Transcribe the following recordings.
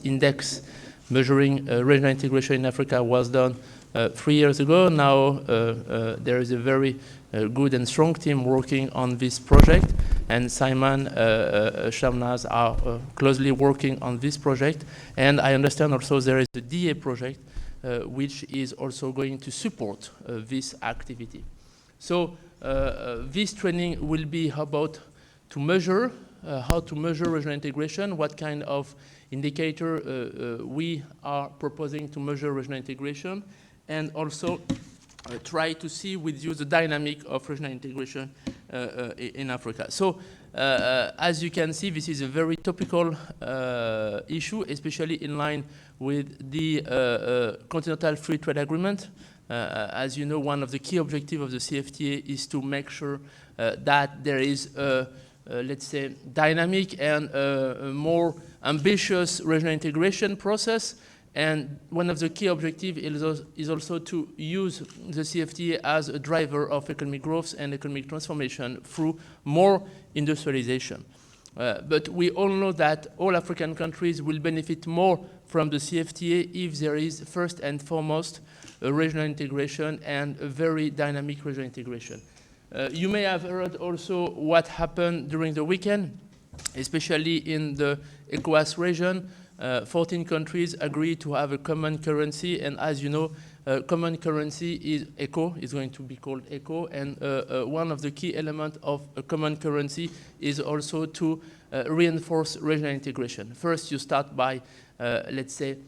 index measuring regional integration in Africa was done 3 years ago. Now there is a very good and strong team working on this project, and Simon Shamnaz are closely working on this project. And I understand also there is a DA project which is also going to support this activity. So this training will be about to measure, how to measure regional integration, what kind of indicator we are proposing to measure regional integration, and also try to see with you the dynamic of regional integration in Africa. So as you can see, this is a very topical issue, especially in line with the Continental Free Trade Agreement. As you know, one of the key objectives of the CFTA is to make sure that there is let's say, dynamic and a more ambitious regional integration process. And one of the key objectives is also to use the CFTA as a driver of economic growth and economic transformation through more industrialization. But we all know that all African countries will benefit more from the CFTA if there is first and foremost a regional integration and a very dynamic regional integration. You may have heard also what happened during the weekend, especially in the ECOWAS region. 14 countries agreed to have a common currency, and as you know, common currency is ECO, is going to be called ECO, and one of the key elements of a common currency is also to reinforce regional integration. First, you start by, let's say,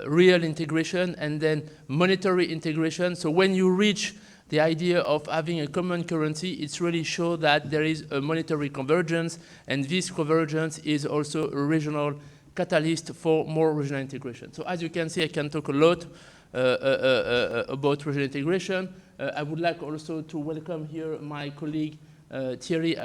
real integration and then monetary integration. So when you reach the idea of having a common currency, it's really show that there is a monetary convergence, and this convergence is also a regional catalyst for more regional integration. So as you can see, I can talk a lot about regional integration. I would like also to welcome here my colleague Thierry,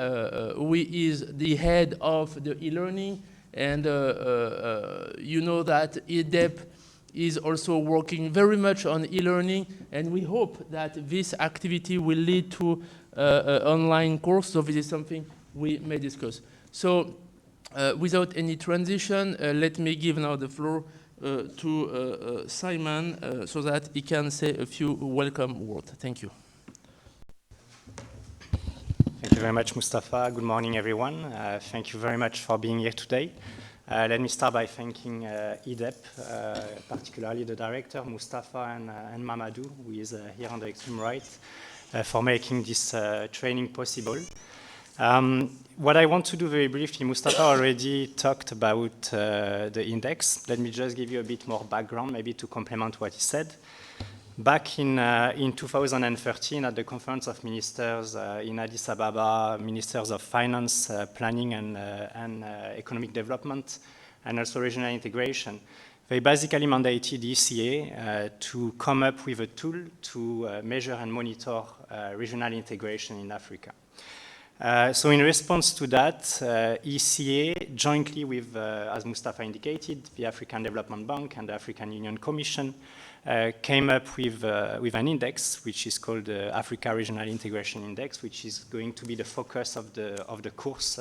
who is the head of the e-learning, and you know that Idep is also working very much on e-learning, and we hope that this activity will lead to online course. So this is something we may discuss. So without any transition, let me give now the floor to Simon so that he can say a few welcome words. Thank you. Thank you very much, Mustafa. Good morning, everyone. Thank you very much for being here today. Let me start by thanking Idep, particularly the director, Mustafa, and Mamadou, who is here on the extreme right, for making this training possible. What I want to do very briefly, Mustafa already talked about the index. Let me just give you a bit more background, maybe to complement what he said. Back in 2013, at the Conference of Ministers in Addis Ababa, Ministers of Finance, Planning and Economic Development, and also regional integration, they basically mandated the ECA to come up with a tool to measure and monitor regional integration in Africa. So in response to that, ECA, jointly with, as Mustafa indicated, the African Development Bank and the African Union Commission, came up with an index, which is called the Africa Regional Integration Index, which is going to be the focus of the course,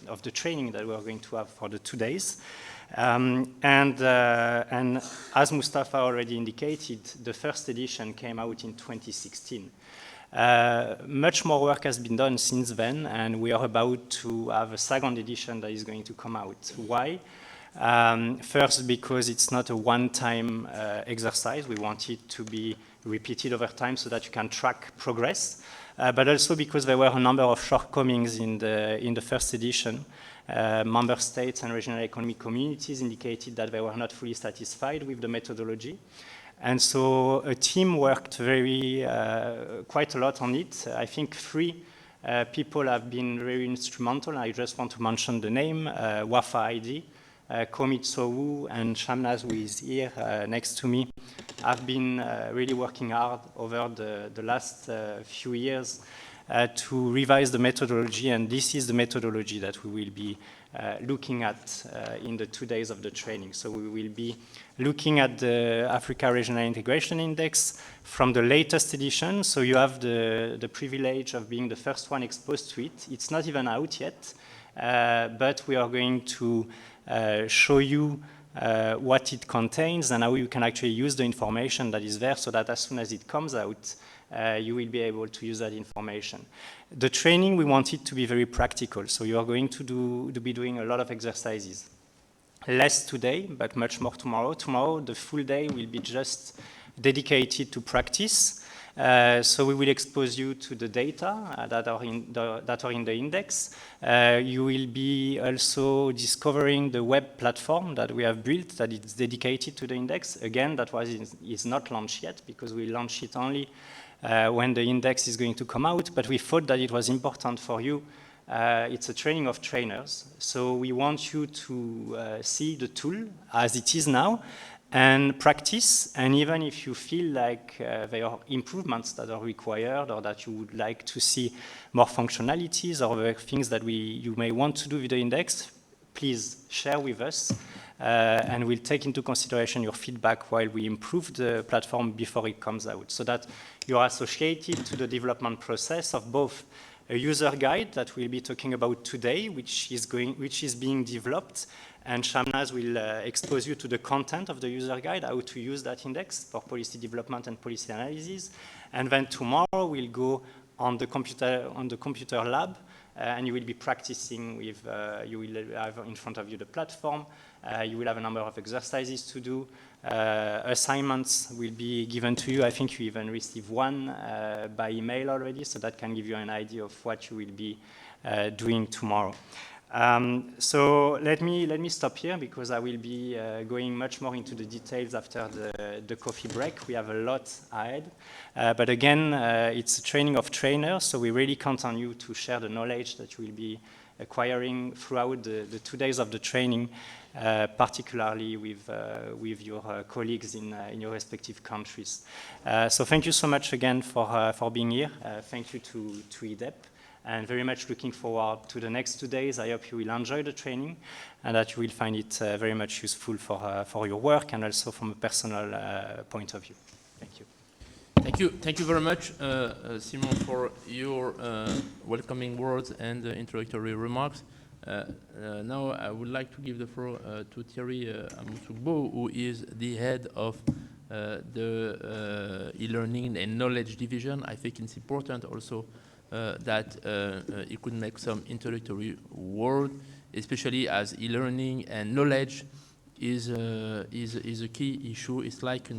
of the training that we're going to have for the 2 days. And as Mustafa already indicated, the first edition came out in 2016. Much more work has been done since then, and we are about to have a second edition that is going to come out. Why? First, because it's not a one-time exercise. We want it to be repeated over time so that you can track progress, but also because there were a number of shortcomings in the first edition. Member states and regional economic communities indicated that they were not fully satisfied with the methodology. And so a team worked quite a lot on it. I think 3 people have been very instrumental. I just want to mention the name, Wafa ID, Komit Sowu, and Shamnaz, who is here next to me, have been really working hard over the last few years to revise the methodology, and this is the methodology that we will be looking at in the 2 days of the training. So we will be looking at the Africa Regional Integration Index from the latest edition. So you have the privilege of being the first one exposed to it. It's not even out yet. but we are going to show you what it contains and how you can actually use the information that is there so that as soon as it comes out, you will be able to use that information. The training, we want it to be very practical, so you are going to be doing a lot of exercises. Less today, but much more tomorrow. Tomorrow, the full day will be just dedicated to practice. So we will expose you to the data that are in the index. You will be also discovering the web platform that we have built that is dedicated to the index. Again, that is not launched yet because we launch it only when the index is going to come out, but we thought that it was important for you. It's a training of trainers, so we want you to see the tool as it is now and practice, and even if you feel like there are improvements that are required or that you would like to see more functionalities or other things that you may want to do with the index, please share with us and we'll take into consideration your feedback while we improve the platform before it comes out, so that you are associated to the development process of both a user guide that we'll be talking about today, which is being developed, and Shamnaz will expose you to the content of the user guide, how to use that index for policy development and policy analysis. And then tomorrow we'll go on the computer lab, and you will be practicing with, you will have in front of you the platform, you will have a number of exercises to do, assignments will be given to you. I think you even receive one by email already, so that can give you an idea of what you will be doing tomorrow. So let me stop here because I will be going much more into the details after the coffee break. We have a lot ahead, but again, it's a training of trainers, so we really count on you to share the knowledge that you will be acquiring throughout the 2 days of the training, particularly with your colleagues in your respective countries. So thank you so much again for being here. Thank you to Idep. And very much looking forward to the next 2 days. I hope you will enjoy the training and that you will find it very much useful for your work and also from a personal point of view. Thank you. Thank you very much, Simon, for your welcoming words and introductory remarks. Now I would like to give the floor to Thierry Amoussougbo, who is the head of the e-learning and knowledge division. I think it's important also that you could make some introductory word, especially as e-learning and knowledge is a key issue. It's like,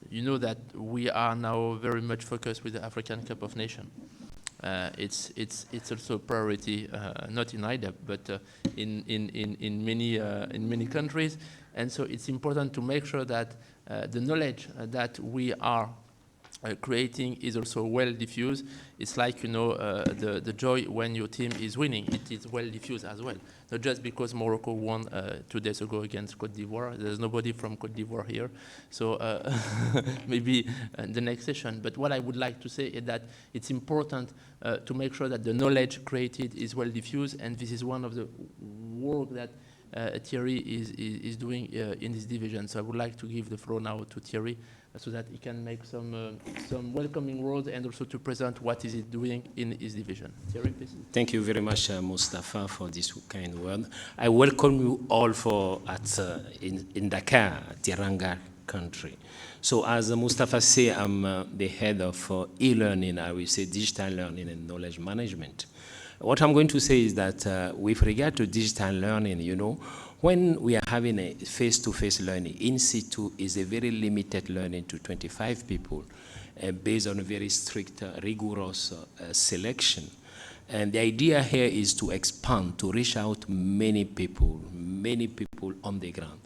you know that we are now very much focused with the African Cup of Nations. It's also a priority, not in Idep, but in many countries, and so it's important to make sure that the knowledge that we are creating is also well diffused. It's like, the joy when your team is winning. It is well diffused as well. Not just because Morocco won 2 days ago against Côte d'Ivoire. There's nobody from Côte d'Ivoire here. So maybe the next session. But what I would like to say is that it's important to make sure that the knowledge created is well diffused. And this is one of the work that Thierry is doing in this division. So I would like to give the floor now to Thierry, so that he can make some welcoming words and also to present what is he doing in his division. Thierry, please. Thank you very much, Mustafa, for this kind word. I welcome you all in Dakar, Tiranga country. So as Mustafa said, I'm the head of e-learning, I will say digital learning and knowledge management. What I'm going to say is that with regard to digital learning, when we are having a face-to-face learning, in situ is a very limited learning to 25 people based on a very strict, rigorous selection. And the idea here is to expand, to reach out many people on the ground.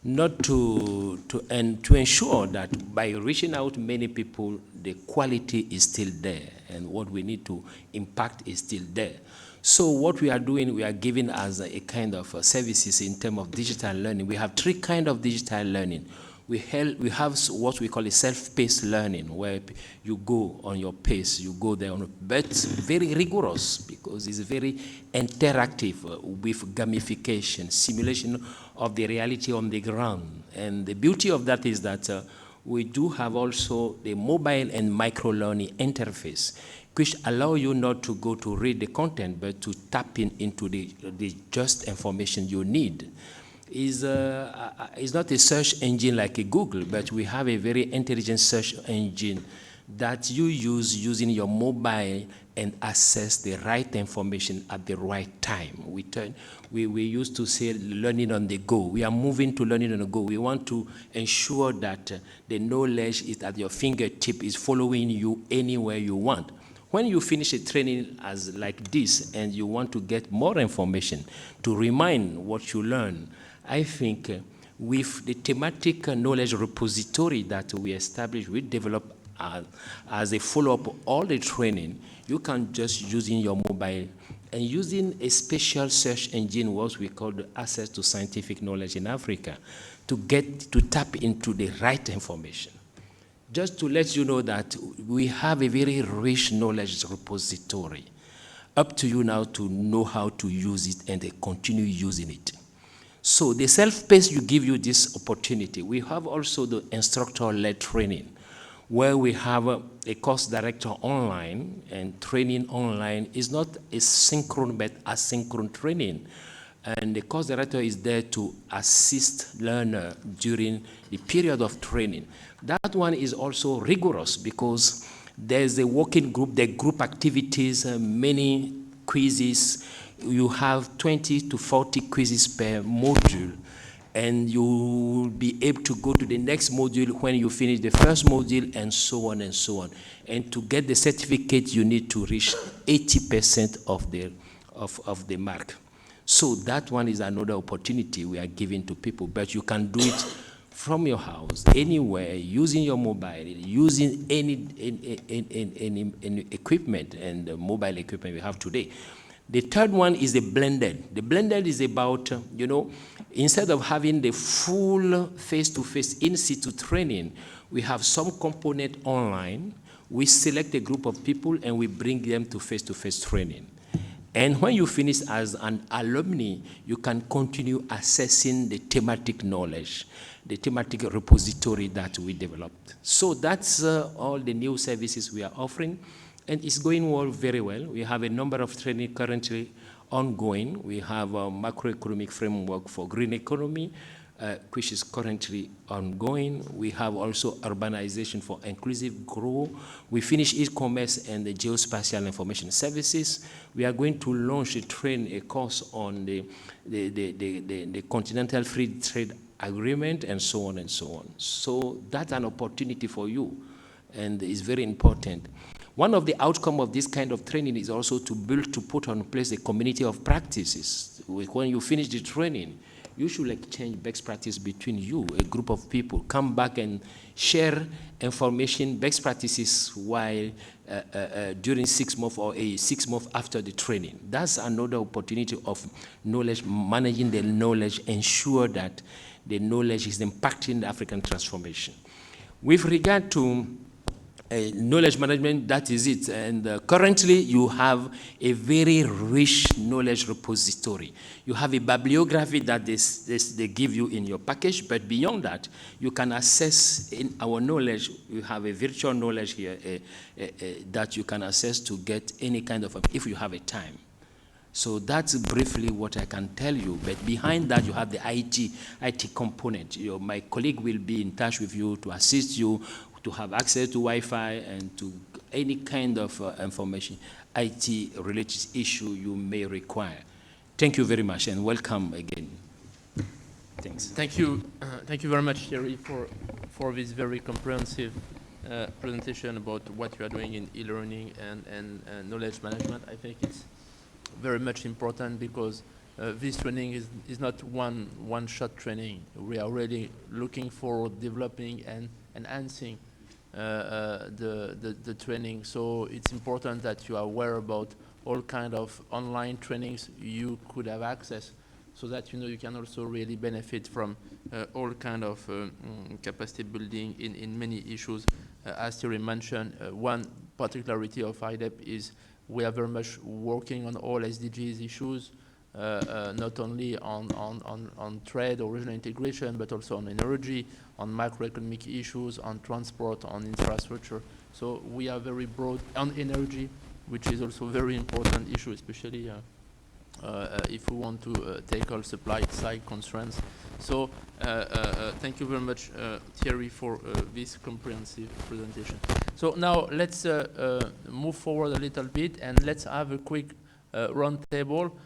Not to ensure that by reaching out many people, the quality is still there and what we need to impact is still there. So what we are doing, we are giving as a kind of services in terms of digital learning. We have 3 kinds of digital learning. We have what we call a self-paced learning, where you go on your pace, you go there, but very rigorous because it's very interactive with gamification, simulation of the reality on the ground. And the beauty of that is that we do have also the mobile and micro-learning interface, which allow you not to go to read the content, but to tap into the just information you need. Is not a search engine like a Google, but we have a very intelligent search engine that you use using your mobile and access the right information at the right time. We used to say learning on the go. We are moving to learning on the go. We want to ensure that the knowledge is at your fingertip, is following you anywhere you want. When you finish a training as like this and you want to get more information to remind what you learn, I think with the thematic knowledge repository that we established, we developed as a follow-up of all the training, you can just using your mobile and using a special search engine, what we call the access to scientific knowledge in Africa, to tap into the right information. Just to let you know that we have a very rich knowledge repository. Up to you now to know how to use it and continue using it. So the self-paced you give you this opportunity. We have also the Instructor Led Training, where we have a course director online, and training online is not a synchronous but asynchronous training. And the course director is there to assist learner during the period of training. That one is also rigorous because there's a working group, the group activities, many quizzes. You have 20 to 40 quizzes per module, and you will be able to go to the next module when you finish the first module, and so on and so on. And to get the certificate, you need to reach 80% of the mark. So that one is another opportunity we are giving to people, but you can do it from your house, anywhere, using your mobile, using any equipment and mobile equipment we have today. The third one is the blended. The blended is about, instead of having the full face-to-face in-situ training, we have some component online. We select a group of people and we bring them to face-to-face training. And when you finish as an alumni, you can continue accessing the thematic knowledge, the thematic repository that we developed. So that's all the new services we are offering. And it's going very well. We have a number of training currently ongoing. We have a macroeconomic framework for green economy, which is currently ongoing. We have also urbanization for inclusive growth. We finished e-commerce and the geospatial information services. We are going to launch a course on the Continental Free Trade Agreement, and so on and so on. So that's an opportunity for you, and it's very important. One of the outcomes of this kind of training is also to put on place a community of practices. When you finish the training, you should exchange best practice between you, a group of people, come back and share information, best practices while during 6 months or 6 months after the training. That's another opportunity of knowledge, managing the knowledge, ensure that the knowledge is impacting the African transformation. With regard to knowledge management, that is it. And currently, you have a very rich knowledge repository. You have a bibliography that they give you in your package, but beyond that, you can access in our knowledge. You have a virtual knowledge here that you can access to get any kind of, if you have a time. So that's briefly what I can tell you. But behind that, you have the IT component. My colleague will be in touch with you to assist you to have access to Wi-Fi and to any kind of information, IT-related issue you may require. Thank you very much, and welcome again. Thanks. Thank you very much, Thierry, for this very comprehensive presentation about what you are doing in e-learning and knowledge management. I think it's very much important because this training is not one-shot training. We are really looking for developing and enhancing the training. So it's important that you are aware about all kind of online trainings you could have access, so that you can also really benefit from all kind of capacity building in many issues. As Thierry mentioned, one particularity of Idep is we are very much working on all SDGs issues, not only on trade or regional integration, but also on energy, on macroeconomic issues, on transport, on infrastructure. So we are very broad on energy. which is also a very important issue, especially if we want to tackle supply side constraints. So thank you very much, Thierry, for this comprehensive presentation. So now let's move forward a little bit and let's have a quick round table.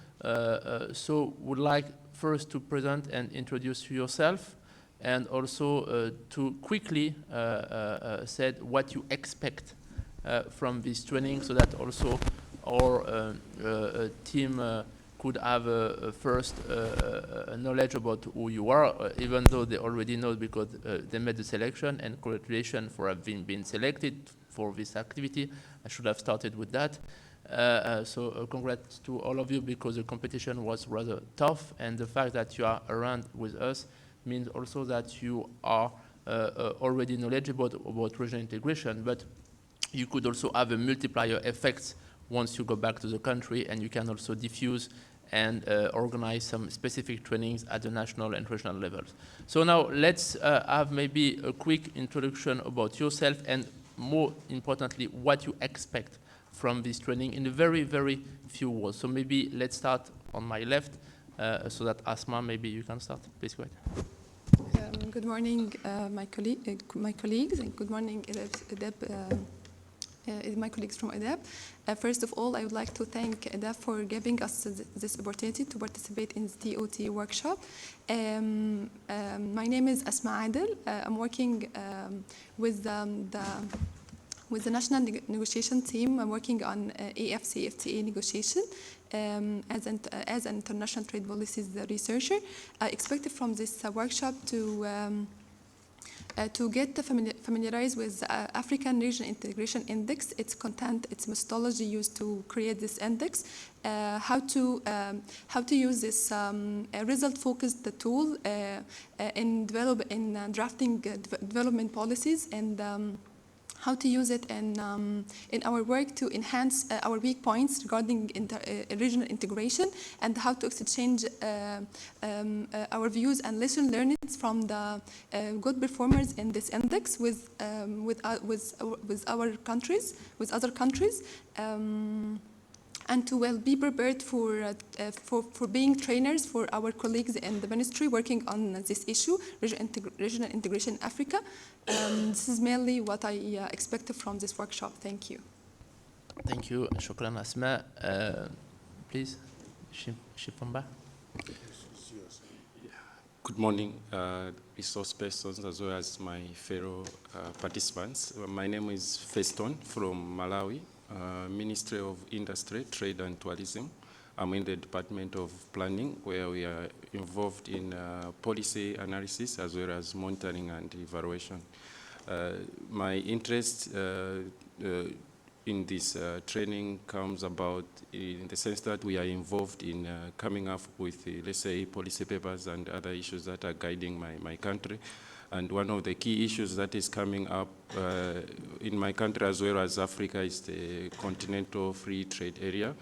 So would like first to present and introduce yourself, and also to quickly say what you expect from this training, so that also our team could have a first knowledge about who you are, even though they already know because they made the selection, and congratulations for having been selected for this activity. I should have started with that. So congrats to all of you, because the competition was rather tough, and the fact that you are around with us means also that you are already knowledgeable about regional integration, but you could also have a multiplier effect once you go back to the country, and you can also diffuse and organize some specific trainings at the national and regional levels. So now let's have maybe a quick introduction about yourself, and more importantly, what you expect from this training in a very, very few words. So maybe let's start on my left, so that Asma, maybe you can start. Please go ahead. Good morning, my colleagues, and good morning, Idep, my colleagues from Idep. First of all, I would like to thank Idep for giving us this opportunity to participate in the TOT workshop. My name is Asma Adel. I'm working with the national negotiation team. I'm working on AFCFTA negotiation as an international trade policies researcher. I expected from this workshop to get familiarized with the African Regional Integration Index, its content, its methodology used to create this index, how to use this result-focused tool in drafting development policies, and how to use it in our work to enhance our weak points regarding regional integration, and how to exchange our views and lesson learned from the good performers in this index with other countries, and to be prepared for being trainers for our colleagues in the ministry working on this issue, regional integration in Africa. This is mainly what I expected from this workshop. Thank you. Thank you. Shukran, Asma. Please, Shifamba. Good morning, resource persons as well as my fellow participants. My name is Feston from Malawi, Ministry of Industry, Trade and Tourism. I'm in the Department of Planning, where we are involved in policy analysis as well as monitoring and evaluation. My interest in this training comes about in the sense that we are involved in coming up with, let's say, policy papers and other issues that are guiding my country. And one of the key issues that is coming up in my country as well as Africa is the continental free trade area.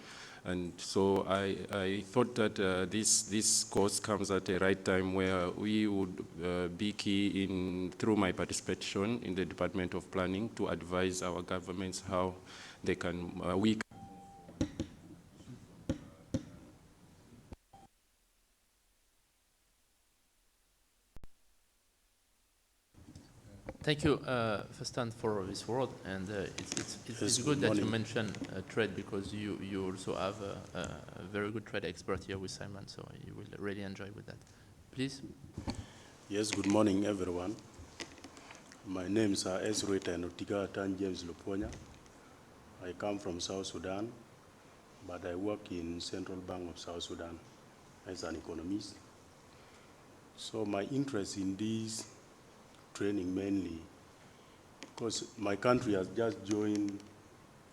And so I thought that this course comes at the right time, where we would be key in, through my participation in the Department of Planning, to advise our governments how they can, Thank you, Festan, for this word, and it's good that you mentioned trade, because you also have a very good trade expert here with Simon, so you will really enjoy with that. Please. Yes, good morning, everyone. My name is Esruita Notiga Tan James Luponya. I come from South Sudan, but I work in Central Bank of South Sudan as an economist. So my interest in this training mainly, because my country has just joined,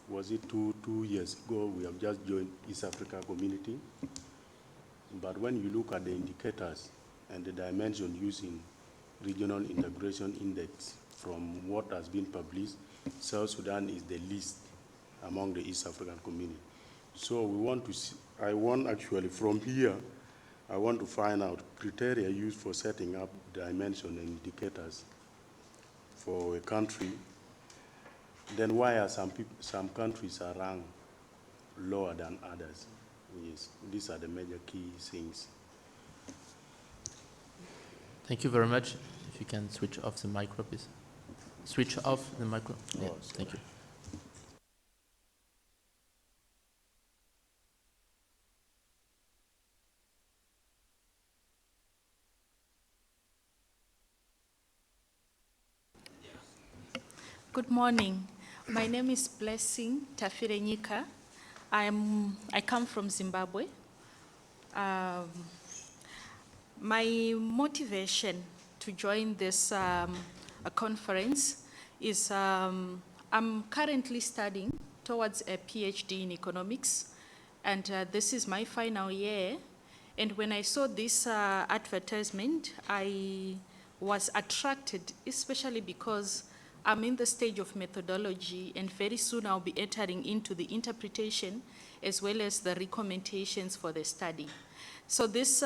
was it two years ago, we have just joined East Africa Community. But when you look at the indicators and the dimension using Regional Integration Index, from what has been published, South Sudan is the least among the East African Community. So we want to see, from here, I want to find out criteria used for setting up dimension and indicators for a country. Then why are some countries are ranked lower than others. Yes, these are the major key things. Thank you very much. If you can switch off the micro, please. Switch off the micro. Yeah, thank you. Good morning. My name is Blessing Tafirenyika. I come from Zimbabwe. My motivation to join this conference is I'm currently studying towards a PhD in economics, and this is my final year. And when I saw this advertisement, I was attracted, especially because I'm in the stage of methodology, and very soon I'll be entering into the interpretation as well as the recommendations for the study. So this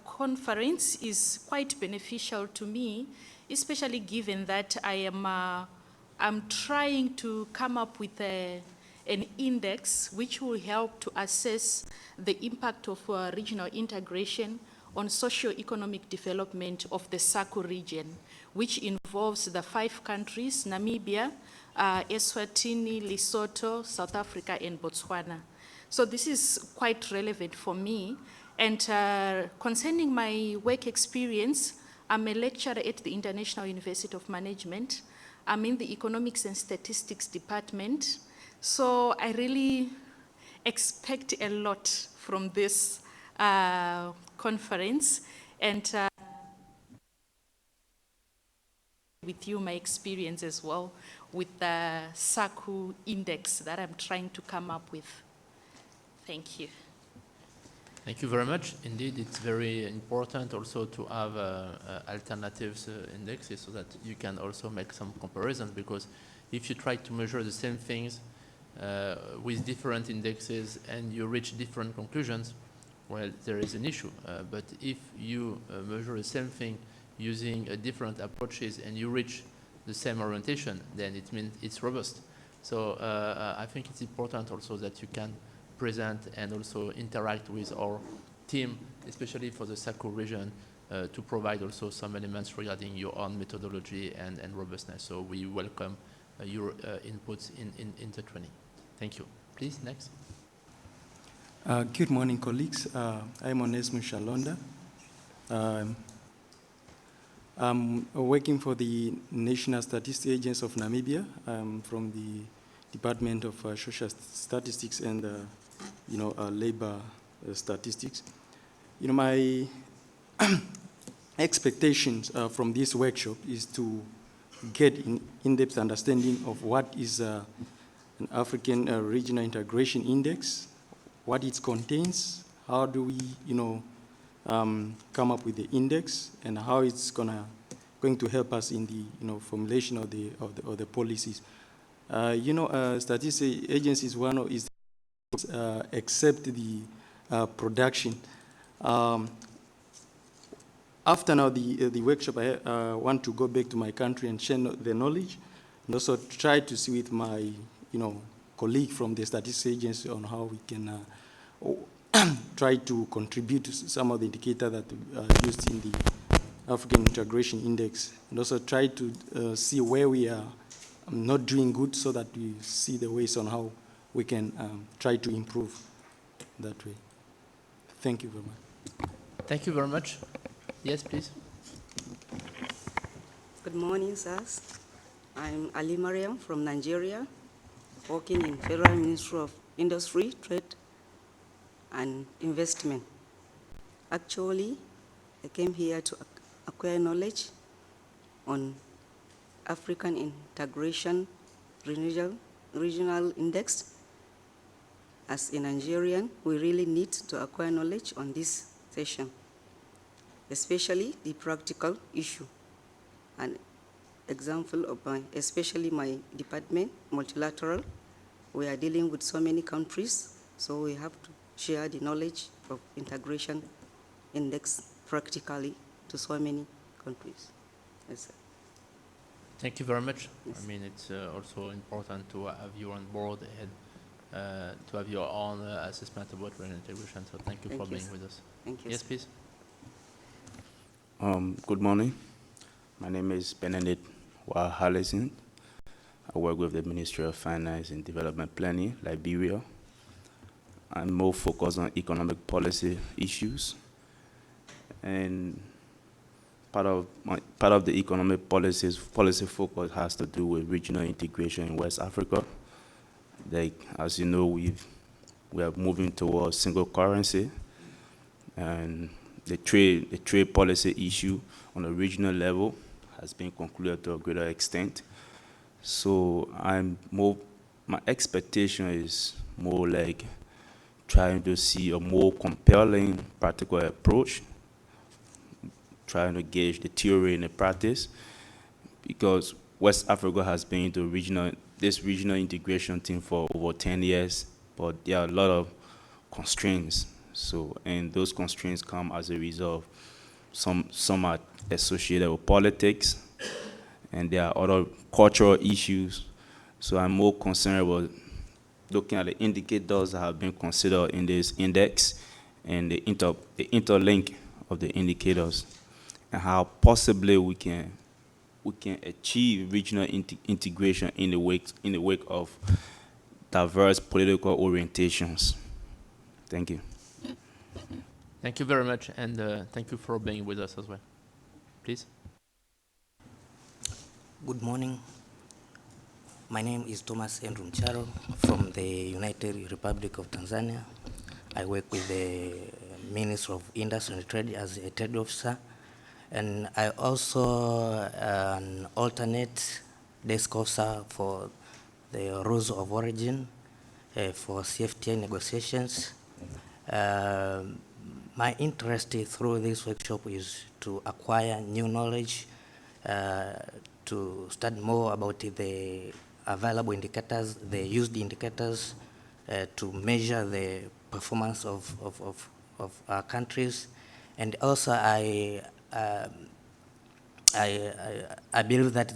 conference is quite beneficial to me, especially given that I'm trying to come up with an index which will help to assess the impact of regional integration on socio-economic development of the SACU region, which involves the 5 countries, Namibia, Eswatini, Lesotho, South Africa, and Botswana. So this is quite relevant for me. And concerning my work experience, I'm a lecturer at the International University of Management. I'm in the Economics and Statistics Department. So I really expect a lot from this conference. And with you, my experience as well with the SACU index that I'm trying to come up with. Thank you. Thank you very much. Indeed, it's very important also to have alternatives indexes so that you can also make some comparisons, because if you try to measure the same things with different indexes and you reach different conclusions, well, there is an issue. But if you measure the same thing using different approaches and you reach the same orientation, then it means it's robust. So I think it's important also that you can present and also interact with our team, especially for the SACU region, to provide also some elements regarding your own methodology and robustness. So we welcome your inputs in the training. Thank you. Please, next. Good morning, colleagues. I'm Onesmo Shalonda. I'm working for the National Statistics Agency of Namibia. I'm from the Department of Social Statistics and labor statistics. My expectations from this workshop is to get an in-depth understanding of what is an African Regional Integration Index, what it contains, how do we, come up with the index, and how it's going to help us in the, formulation of the policies. Statistics agencies is accept the production. After now the workshop, I want to go back to my country and share the knowledge, and also try to see with my, colleague from the statistics agency on how we can try to contribute to some of the indicators that are used in the African Integration Index, and also try to see where we are not doing good so that we see the ways on how we can try to improve that way. Thank you very much. Thank you very much. Yes, please. Good morning, sirs. I'm Ali Mariam from Nigeria, working in Federal Ministry of Industry, Trade, and Investment. Actually, I came here to acquire knowledge on African Integration Regional Index. As a Nigerian, we really need to acquire knowledge on this session, especially the practical issue. An example of especially my department, multilateral, we are dealing with so many countries, so we have to share the knowledge of integration index practically to so many countries. Yes, sir. Thank you very much. Yes. I mean, it's also important to have you on board and to have your own assessment about regional integration. So thank you for being with us. Thank you. Yes, please. Good morning. My name is Benedict Wahalesen. I work with the Ministry of Finance and Development Planning, Liberia. I'm more focused on economic policy issues. And part of the economic policy focus has to do with regional integration in West Africa. Like, as you know, we are moving towards single currency, and the trade policy issue on a regional level has been concluded to a greater extent. So my expectation is more like trying to see a more compelling practical approach, trying to gauge the theory and the practice, because West Africa has been into this regional integration thing for over 10 years, but there are a lot of constraints. So, and those constraints come as a result of some are associated with politics, and there are other cultural issues. So I'm more concerned about looking at the indicators that have been considered in this index and the interlink of the indicators, and how possibly we can achieve regional integration in the wake of diverse political orientations. Thank you. Thank you very much, and thank you for being with us as well. Please. Good morning. My name is Thomas Andrew Mcharo from the United Republic of Tanzania. I work with the Ministry of Industry and Trade as a trade officer, and I also an alternate desk officer for the rules of origin for CFTA negotiations. My interest through this workshop is to acquire new knowledge, to study more about the available indicators, the used indicators, to measure the performance of our countries. And also I believe that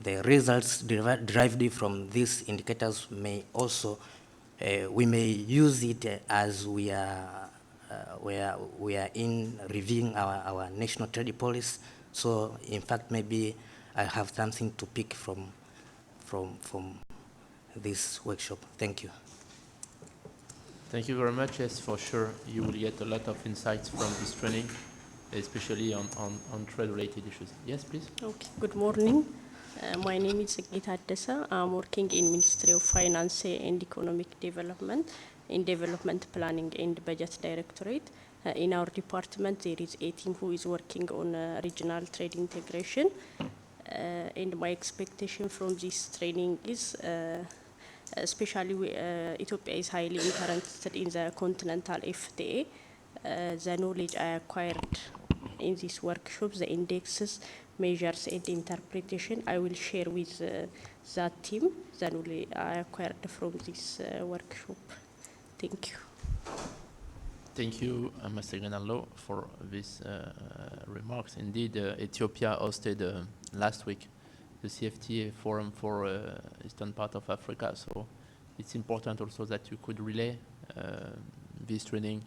the results derived from these indicators may also, we may use it as we are in reviewing our national trade policy. So in fact, maybe I have something to pick from this workshop. Thank you. Thank you very much. Yes, for sure, you will get a lot of insights from this training, especially on trade-related issues. Yes, please. Okay. Good morning. My name is Gita Desa. I'm working in Ministry of Finance and Economic Development, in Development Planning and Budget Directorate. In our department, there is a team who is working on regional trade integration. And my expectation from this training is, especially Ethiopia is highly interested in the continental FTA. The knowledge I acquired in this workshop, the indexes, measures and interpretation, I will share with that team the knowledge I acquired from this workshop. Thank you. Thank you, Mr. Granallo, for these remarks. Indeed, Ethiopia hosted last week the CFTA forum for eastern part of Africa. So it's important also that you could relay this training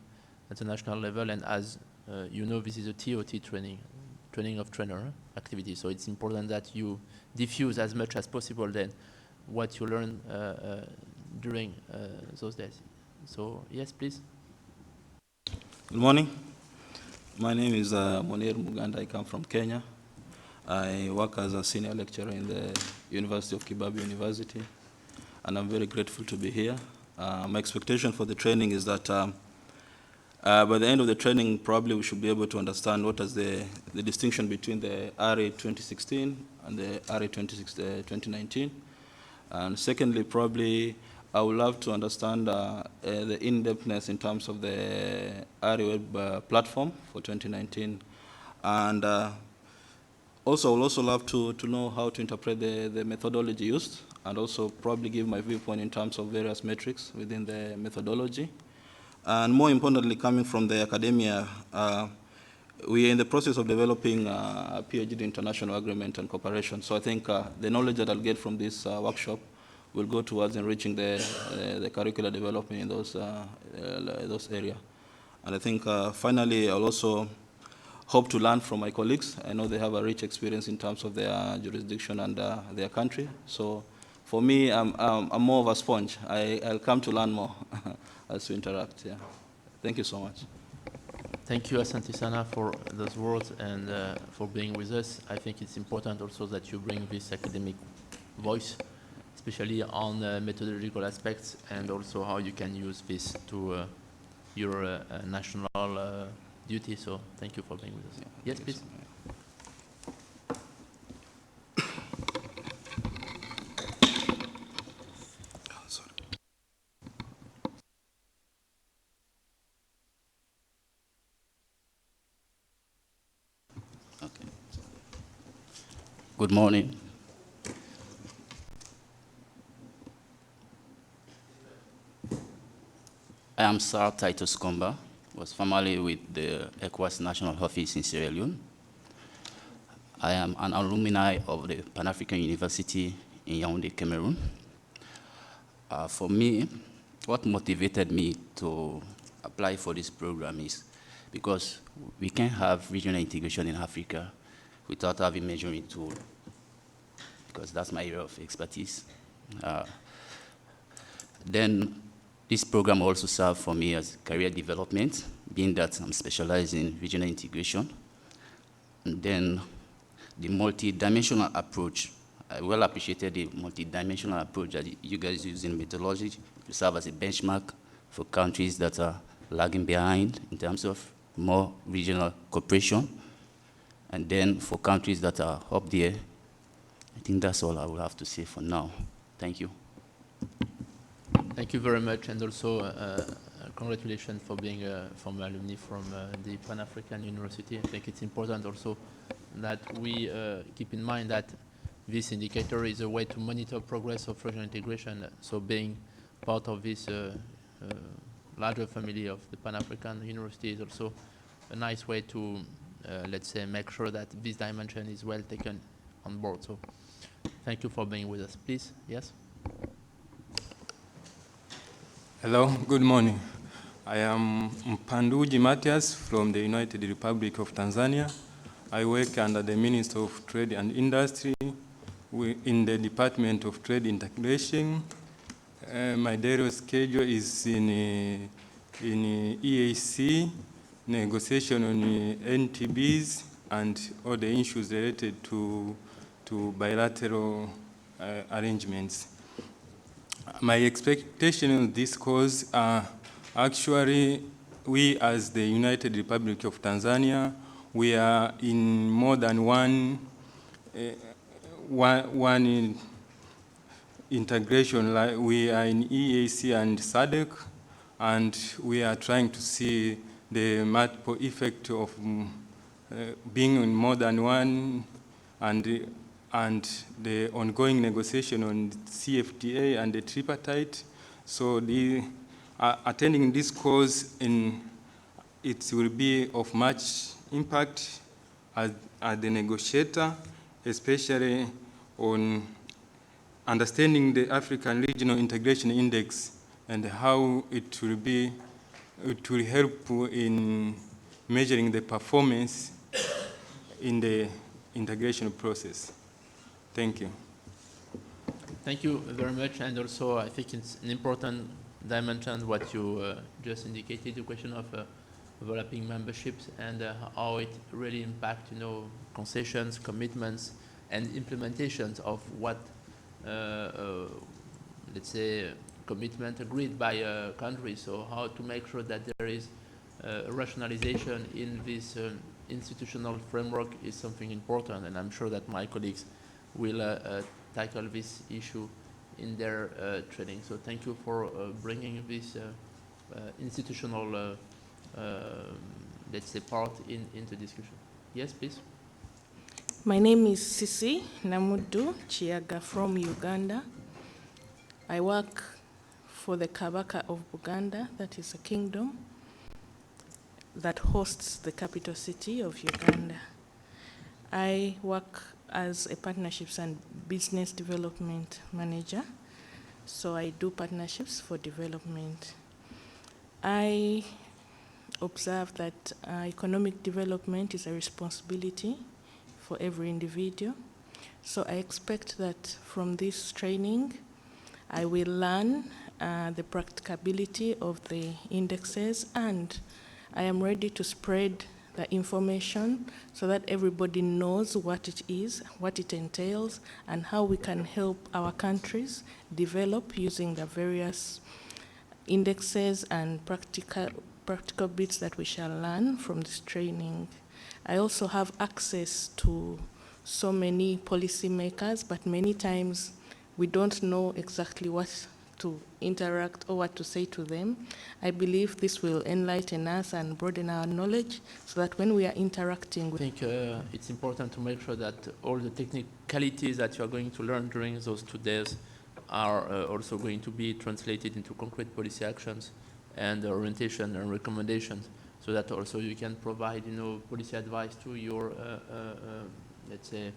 at the national level. And as you know, this is a TOT training of trainer activity. So it's important that you diffuse as much as possible then what you learn during those days. So yes, please. Good morning. My name is Monir Muganda. I come from Kenya. I work as a senior lecturer in the University of Kibabi University, and I'm very grateful to be here. My expectation for the training is that by the end of the training, probably we should be able to understand what is the distinction between the RA 2016 and the RA 2019. And secondly, probably I would love to understand the in-depthness in terms of the RA web platform for 2019. And also, I would also love to know how to interpret the methodology used, and also probably give my viewpoint in terms of various metrics within the methodology. And more importantly, coming from the academia, we are in the process of developing a PhD international agreement and cooperation. So I think the knowledge that I'll get from this workshop will go towards enriching the curricular development in those areas. And I think finally, I'll also hope to learn from my colleagues. I know they have a rich experience in terms of their jurisdiction and their country. So for me, I'm more of a sponge. I'll come to learn more as we interact. Yeah. Thank you so much. Thank you, Asante Sana, for those words and for being with us. I think it's important also that you bring this academic voice, especially on methodological aspects and also how you can use this to your national duty. So thank you for being with us. Yeah, yes, please. Good morning. I am Sir Titus Komba, was formerly with the ECOWAS National Office in Sierra Leone. I am an alumni of the Pan-African University in Yaoundé, Cameroon. For me, what motivated me to apply for this program is because we can't have regional integration in Africa without having measuring tool, because that's my area of expertise. Then this program also served for me as career development, being that I'm specialized in regional integration. And then the multi-dimensional approach, I well appreciated the multi-dimensional approach that you guys use in methodology to serve as a benchmark for countries that are lagging behind in terms of more regional cooperation. And then for countries that are up there, I think that's all I will have to say for now. Thank you. Thank you very much, and also congratulations for being a former alumni from the Pan-African University. I think it's important also that we keep in mind that this indicator is a way to monitor progress of regional integration. So being part of this larger family of the Pan-African University is also a nice way to, let's say, make sure that this dimension is well taken on board. So thank you for being with us. Please, yes? Hello, good morning. I am Mpanduji Matias from the United Republic of Tanzania. I work under the Minister of Trade and Industry in the Department of Trade Integration. My daily schedule is in EAC, negotiation on NTBs, and all the issues related to bilateral arrangements. My expectation on this course are actually, we as the United Republic of Tanzania, we are in more than one integration. Like we are in EAC and SADC, and we are trying to see the multiple effect of being in more than one, and the ongoing negotiation on CFTA and the tripartite. So attending this course, it will be of much impact as the negotiator, especially on understanding the African Regional Integration Index and how it will help in measuring the performance in the integration process. Thank you. Thank you very much, and also I think it's an important dimension what you just indicated, the question of developing memberships and how it really impacts, concessions, commitments, and implementations of what, let's say, commitment agreed by countries. So how to make sure that there is rationalization in this institutional framework is something important, and I'm sure that my colleagues will tackle this issue in their training. So thank you for bringing this institutional, let's say, part into discussion. Yes, please. My name is Sisi Namudu Chiaga from Uganda. I work for the Kabaka of Buganda, that is a kingdom that hosts the capital city of Uganda. I work as a partnerships and business development manager. So I do partnerships for development. I observe that economic development is a responsibility for every individual. So I expect that from this training, I will learn the practicability of the indexes, and I am ready to spread the information so that everybody knows what it is, what it entails, and how we can help our countries develop using the various indexes and practical bits that we shall learn from this training. I also have access to so many policymakers, but many times we don't know exactly what to interact or what to say to them. I believe this will enlighten us and broaden our knowledge so that when we are interacting with... I think it's important to make sure that all the technicalities that you are going to learn during those 2 days are also going to be translated into concrete policy actions and orientation and recommendations, so that also you can provide, policy advice to your, let's say,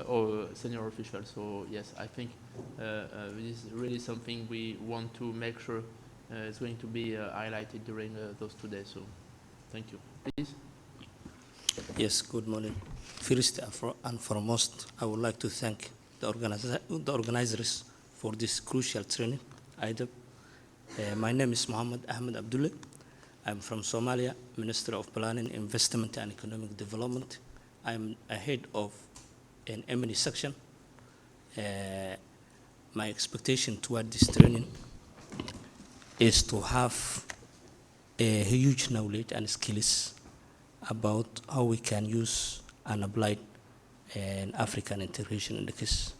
or senior officials. So yes, I think this is really something we want to make sure is going to be highlighted during those 2 days. So thank you. Please. Yes, good morning. First and foremost, I would like to thank the organizers for this crucial training, Idep. My name is Mohammed Ahmed Abdullah. I'm from Somalia, Minister of Planning, Investment and Economic Development. I'm a head of an M&E section. My expectation toward this training is to have a huge knowledge and skills about how we can use and apply an African integration index,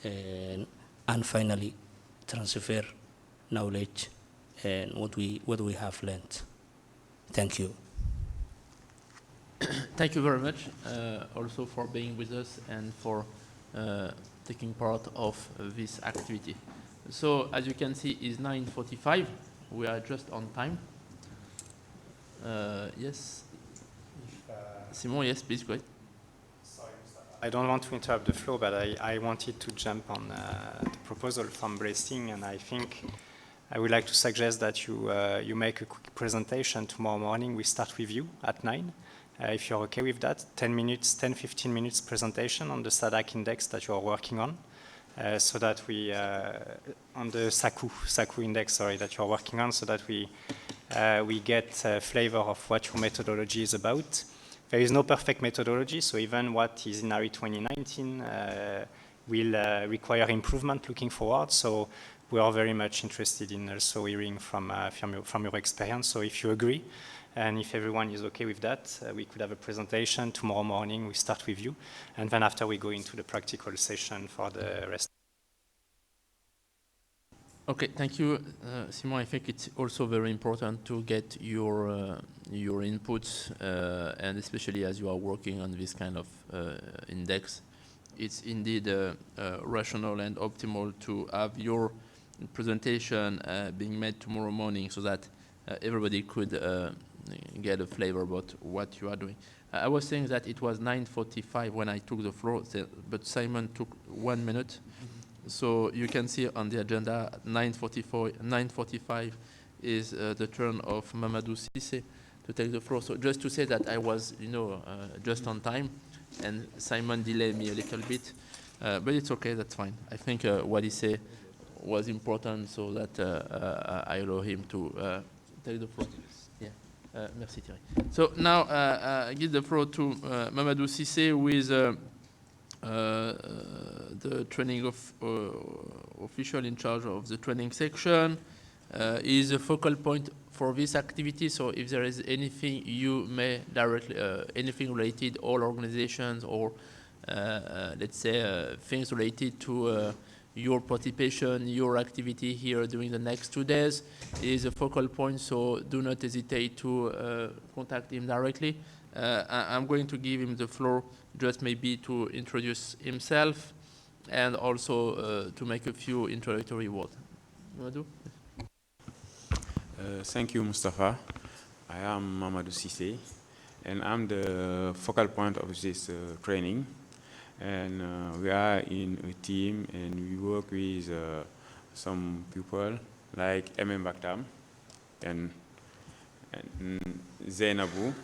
and finally transfer knowledge and what we have learned. Thank you. Thank you very much also for being with us and for taking part of this activity. So as you can see, it's 9:45. We are just on time. Yes. Simon, yes, please go ahead. Sorry, I don't want to interrupt the flow, but I wanted to jump on the proposal from Bracing, and I think I would like to suggest that you make a quick presentation tomorrow morning. We start with you at 9. If you're okay with that, 10-15 minutes presentation on the SADC index that you are working on, so that we, on the SACU index, sorry, that you are working on, so that we get a flavor of what your methodology is about. There is no perfect methodology, so even what is in RE 2019 will require improvement looking forward. So we are very much interested in also hearing from your experience. So if you agree, and if everyone is okay with that, we could have a presentation tomorrow morning. We start with you, and then after we go into the practical session for the rest. Okay, thank you, Simon. I think it's also very important to get your inputs, and especially as you are working on this kind of index, it's indeed rational and optimal to have your presentation being made tomorrow morning, so that everybody could get a flavor about what you are doing. I was saying that it was 9:45 when I took the floor, but Simon took 1 minute. So you can see on the agenda 9:45 is the turn of Mamadou Cissé to take the floor. So just to say that I was, just on time, and Simon delayed me a little bit, but it's okay, that's fine. I think what he said was important, so that I allow him to take the floor. Yeah, merci Thierry. So now I give the floor to Mamadou Cissé with the training official in charge of the training section. Is a focal point for this activity. So if there is anything you may directly, anything related, all organizations, or let's say things related to your participation, your activity here during the next 2 days, is a focal point. So do not hesitate to contact him directly. I'm going to give him the floor just maybe to introduce himself and also to make a few introductory words. Mamadou? Thank you, Mustafa. I am Mamadou Cissé, and I'm the focal point of this training. And we are in a team, and we work with some people like Emen Baktam and Zainabu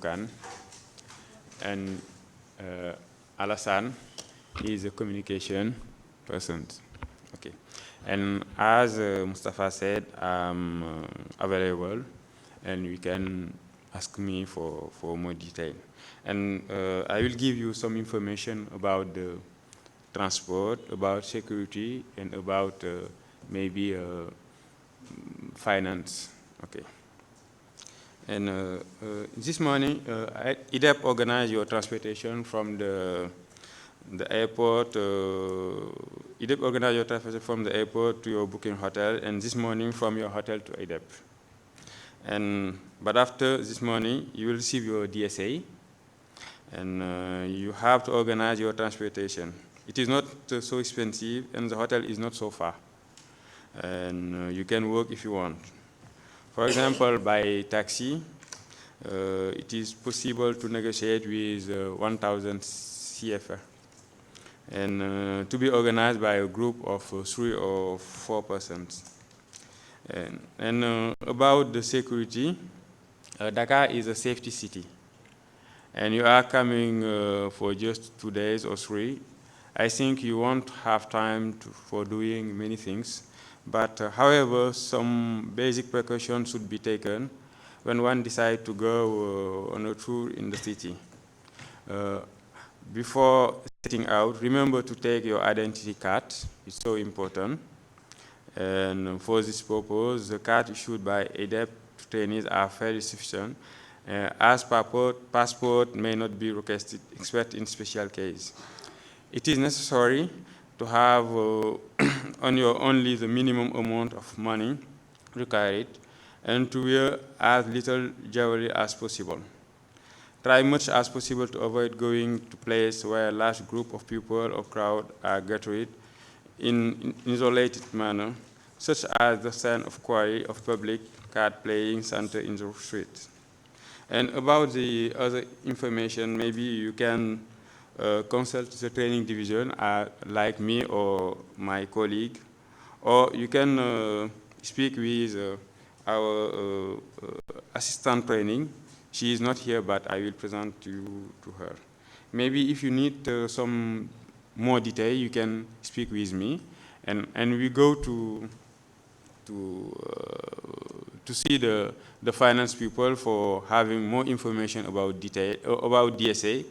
Khan, and Alassane is a communication person. Okay, and as Mustafa said, I'm available, and you can ask me for more detail. And I will give you some information about the transport, about security, and about maybe finance. Okay. And this morning, Idep organized your transportation from the airport. Idep organized your transportation from the airport to your booking hotel, and this morning from your hotel to Idep. But after this morning, you will receive your DSA, and you have to organize your transportation. It is not so expensive, and the hotel is not so far. And you can work if you want. For example, by taxi, it is possible to negotiate with 1,000 CFR, and to be organized by a group of 3 or 4 persons. And about the security, Dakar is a safety city, and you are coming for just 2 days or 3. I think you won't have time for doing many things, but however, some basic precautions should be taken when one decides to go on a tour in the city. Before setting out, remember to take your identity card. It's so important. And for this purpose, the card issued by Idep to trainees are fairly sufficient, as passport may not be requested except in special case. It is necessary to have on your only the minimum amount of money required, and to wear as little jewelry as possible. Try much as possible to avoid going to places where a large group of people or crowd are gathered in isolated manner, such as the stand of quarry of public card playing center in the street. And about the other information, maybe you can consult the training division like me or my colleague, or you can speak with our assistant training. She is not here, but I will present you to her. Maybe if you need some more detail, you can speak with me, and we go to see the finance people for having more information about detail about DSA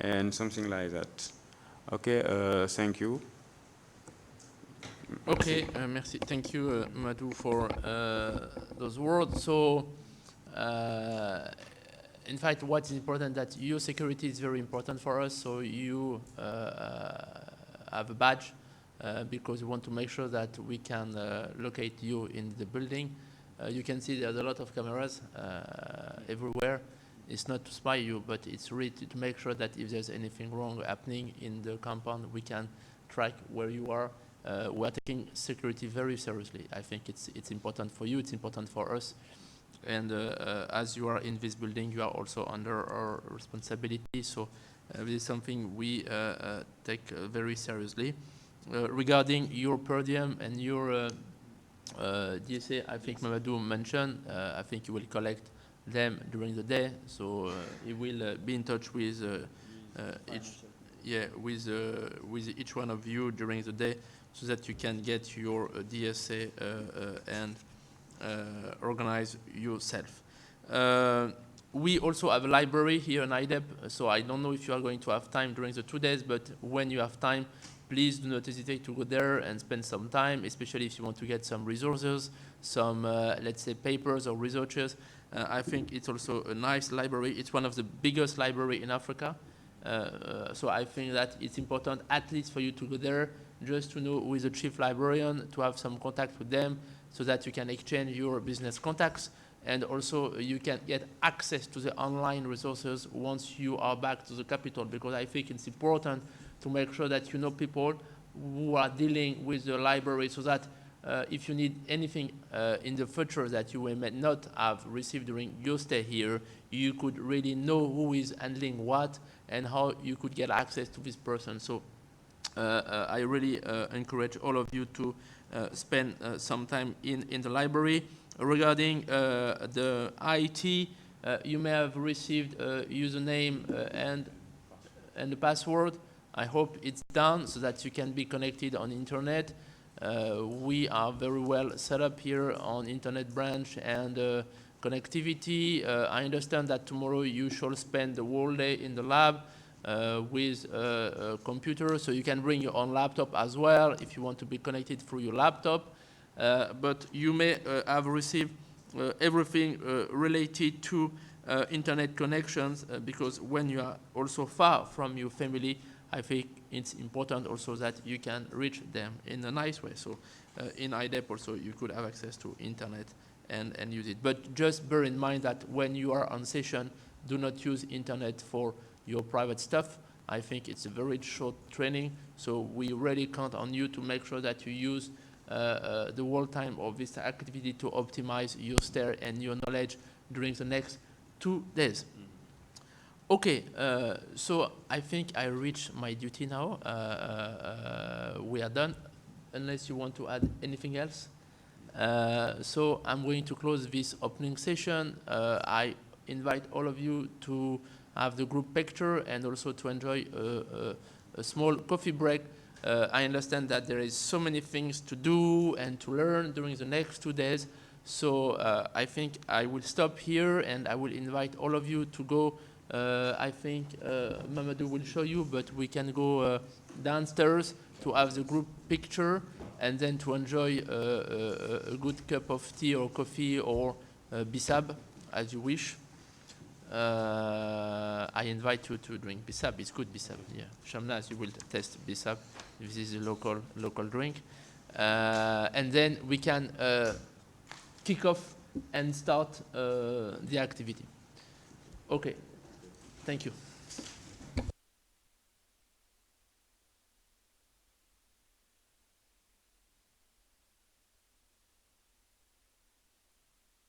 and something like that. Okay, thank you. Okay, merci. Thank you, Madhu, for those words. So, in fact, what is important that your security is very important for us. So you have a badge because we want to make sure that we can locate you in the building. You can see there's a lot of cameras everywhere. It's not to spy you, but it's really to make sure that if there's anything wrong happening in the compound, we can track where you are. We're taking security very seriously. I think it's important for you, it's important for us. And as you are in this building, you are also under our responsibility. So this is something we take very seriously. Regarding your per diem and your DSA, I think Mamadou mentioned, I think you will collect them during the day. So he will be in touch with with each one of you during the day, so that you can get your DSA and organize yourself. We also have a library here in Idep, so I don't know if you are going to have time during the 2 days, but when you have time, please do not hesitate to go there and spend some time, especially if you want to get some resources, some, let's say, papers or researches. I think it's also a nice library. It's one of the biggest libraries in Africa. So I think that it's important, at least for you to go there, just to know who is the chief librarian, to have some contact with them, so that you can exchange your business contacts, and also you can get access to the online resources once you are back to the capital, because I think it's important to make sure that you know people who are dealing with the library, so that if you need anything in the future that you may not have received during your stay here, you could really know who is handling what and how you could get access to this person. So I really encourage all of you to spend some time in the library. Regarding the IT, you may have received a username and the password. I hope it's done so that you can be connected on internet. We are very well set up here on internet branch and connectivity. I understand that tomorrow you shall spend the whole day in the lab with a computer, so you can bring your own laptop as well if you want to be connected through your laptop. But you may have received everything related to internet connections because when you are also far from your family, I think it's important also that you can reach them in a nice way. So in Idep also you could have access to internet and use it. But just bear in mind that when you are on session, do not use internet for your private stuff. I think it's a very short training, so we really count on you to make sure that you use the whole time of this activity to optimize your stay and your knowledge during the next 2 days. Okay, so I think I reached my duty now. We are done, unless you want to add anything else. So I'm going to close this opening session. I invite all of you to have the group picture and also to enjoy a small coffee break. I understand that there is so many things to do and to learn during the next 2 days. So I think I will stop here and I will invite all of you to go. I think Mamadou will show you, but we can go downstairs to have the group picture and then to enjoy a good cup of tea or coffee or bisab, as you wish. I invite you to drink bisab. It's good bisab. Yeah, Shamnaz, you will test bisab. This is a local drink, and then we can kick off and start the activity. Okay, thank you.